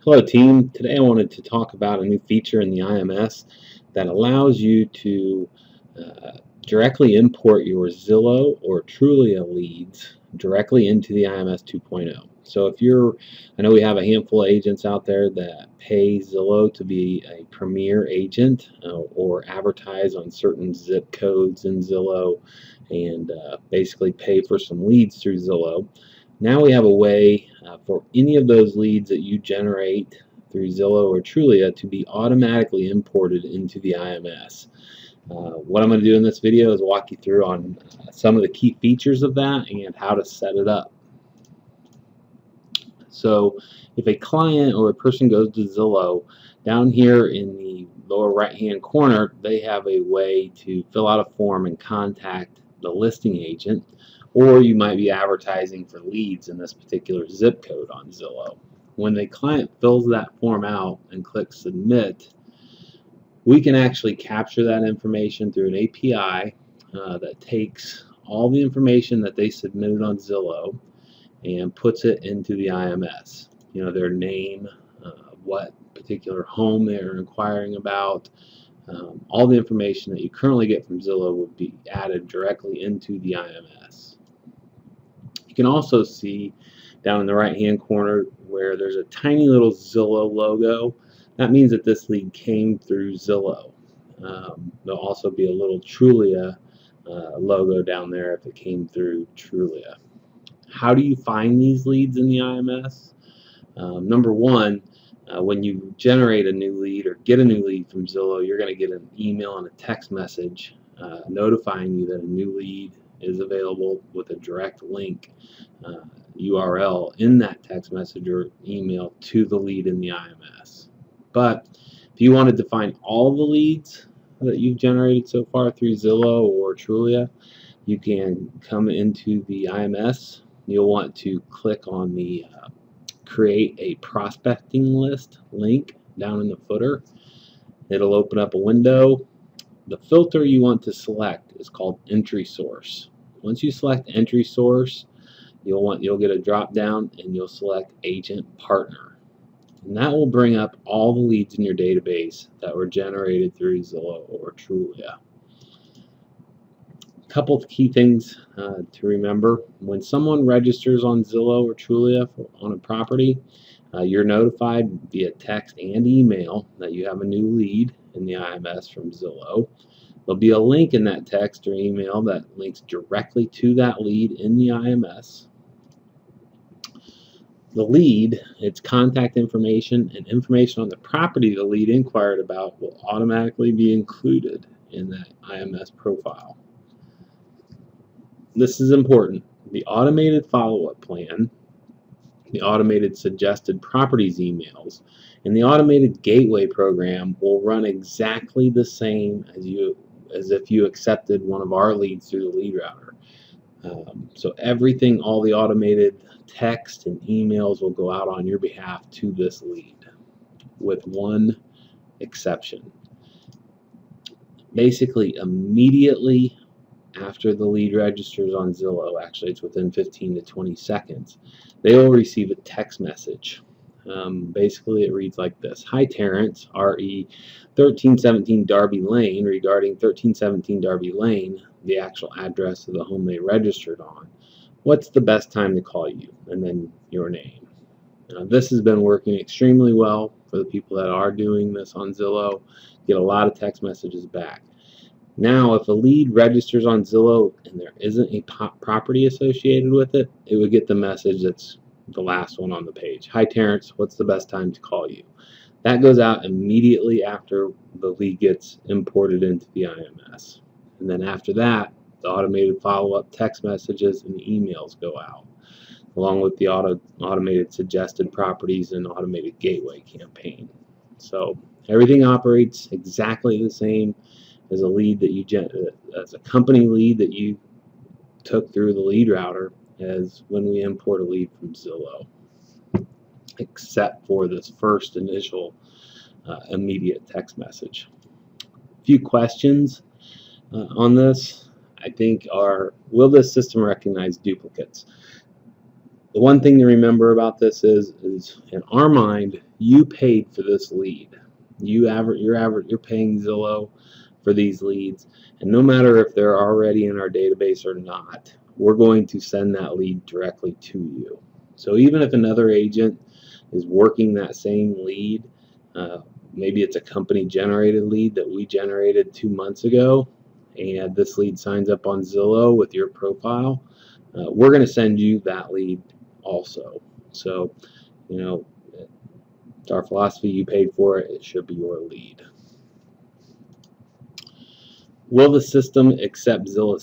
Hello team, today I wanted to talk about a new feature in the IMS that allows you to directly import your Zillow or Trulia leads directly into the IMS 2.0. So I know we have a handful of agents out there that pay Zillow to be a premier agent or advertise on certain zip codes in Zillow and basically pay for some leads through Zillow. Now we have a way for any of those leads that you generate through Zillow or Trulia to be automatically imported into the IMS. What I'm going to do in this video is walk you through on some of the key features of that and how to set it up. So if a client or a person goes to Zillow, down here in the lower right hand corner they have a way to fill out a form and contact the listing agent, or you might be advertising for leads in this particular zip code on Zillow. When the client fills that form out and clicks submit, we can actually capture that information through an API that takes all the information that they submitted on Zillow and puts it into the IMS. You know, their name, what particular home they're inquiring about, all the information that you currently get from Zillow would be added directly into the IMS. You can also see down in the right hand corner where there's a tiny little Zillow logo. That means that this lead came through Zillow. There'll also be a little Trulia logo down there if it came through Trulia. How do you find these leads in the IMS? Number one, when you generate a new lead or get a new lead from Zillow, you're going to get an email and a text message notifying you that a new lead is available with a direct link URL in that text message or email to the lead in the IMS. But if you wanted to find all the leads that you've generated so far through Zillow or Trulia, you can come into the IMS. You'll want to click on the create a prospecting list link down in the footer. It'll open up a window. The filter you want to select is called entry source. Once you select entry source, you'll get a drop down and you'll select agent partner. And that will bring up all the leads in your database that were generated through Zillow or Trulia. Couple of key things to remember. When someone registers on Zillow or Trulia on a property, you're notified via text and email that you have a new lead in the IMS from Zillow. There'll be a link in that text or email that links directly to that lead in the IMS. The lead, its contact information, and information on the property the lead inquired about will automatically be included in that IMS profile. This is important. The automated follow-up plan, the automated suggested properties emails, and the automated gateway program will run exactly the same as if you accepted one of our leads through the lead router. So everything, all the automated text and emails will go out on your behalf to this lead, with one exception. Basically, immediately after the lead registers on Zillow, actually it's within 15 to 20 seconds, they will receive a text message. Basically it reads like this: Hi Terrence, RE 1317 Darby Lane, regarding 1317 Darby Lane, the actual address of the home they registered on. What's the best time to call you? And then your name. This has been working extremely well for the people that are doing this on Zillow. Get a lot of text messages back. Now, if a lead registers on Zillow and there isn't a property associated with it, it would get the message that's the last one on the page. Hi Terrence, what's the best time to call you? That goes out immediately after the lead gets imported into the IMS. And then after that, the automated follow-up text messages and emails go out, along with the automated suggested properties and automated gateway campaign. So everything operates exactly the same as a lead that as a company lead that you took through the lead router as when we import a lead from Zillow, except for this first initial immediate text message. A few questions on this, I think, are: will this system recognize duplicates? The one thing to remember about this is in our mind, you paid for this lead. You're paying Zillow for these leads, and no matter if they're already in our database or not, we're going to send that lead directly to you. So even if another agent is working that same lead, maybe it's a company generated lead that we generated 2 months ago, and this lead signs up on Zillow with your profile, we're going to send you that lead also. So, you know, it's our philosophy. You paid for it, it should be your lead. Will the system accept Zillow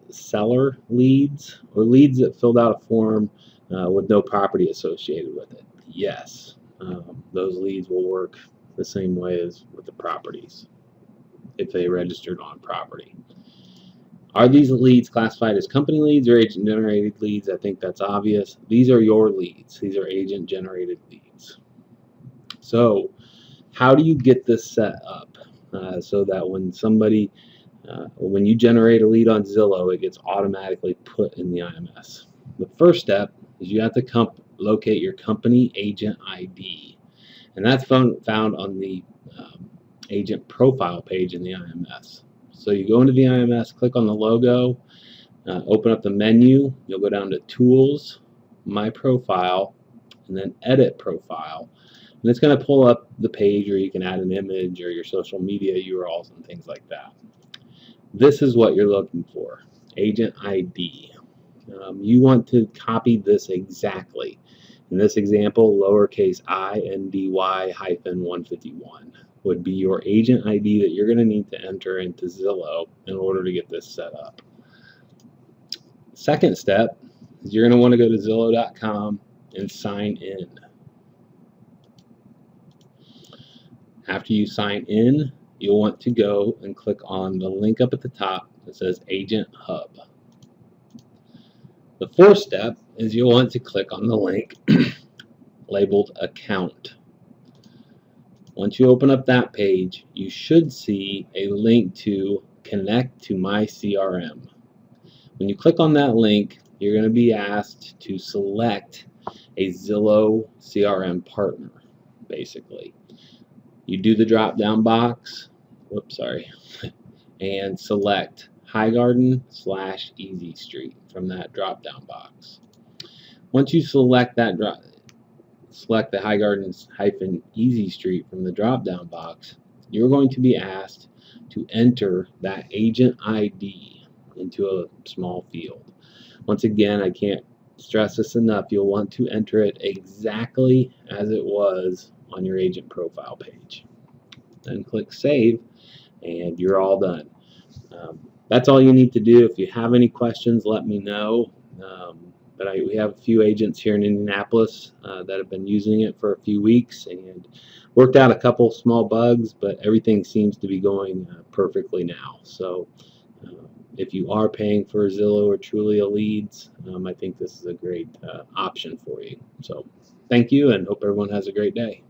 seller leads or leads that filled out a form with no property associated with it? Yes. Those leads will work the same way as with the properties if they registered on property. Are these leads classified as company leads or agent generated leads? I think that's obvious. These are your leads. These are agent generated leads. So how do you get this set up so that when you generate a lead on Zillow, it gets automatically put in the IMS? The first step is you have to locate your company agent ID, and that's found on the agent profile page in the IMS. So you go into the IMS, click on the logo, open up the menu, you'll go down to Tools, My Profile, and then Edit Profile. And it's going to pull up the page, or you can add an image or your social media URLs and things like that. This is what you're looking for, agent ID. You want to copy this exactly. In this example, lowercase I NDY-151 would be your agent ID that you're going to need to enter into Zillow in order to get this set up. Second step is you're going to want to go to Zillow.com and sign in. After you sign in, you'll want to go and click on the link up at the top that says Agent Hub. The fourth step is you'll want to click on the link labeled Account. Once you open up that page, you should see a link to Connect to My CRM. When you click on that link, you're going to be asked to select a Zillow CRM partner, basically. You do the drop-down box, and select Highgarden / EasyStreet from that drop-down box. Once you select the Highgarden - EasyStreet from the drop-down box, you're going to be asked to enter that agent ID into a small field. Once again, I can't stress this enough, you'll want to enter it exactly as it was on your agent profile page. Then click Save, and you're all done. That's all you need to do. If you have any questions, let me know. But we have a few agents here in Indianapolis that have been using it for a few weeks and worked out a couple small bugs, but everything seems to be going perfectly now. So if you are paying for Zillow or Trulia leads, I think this is a great option for you. So thank you, and hope everyone has a great day.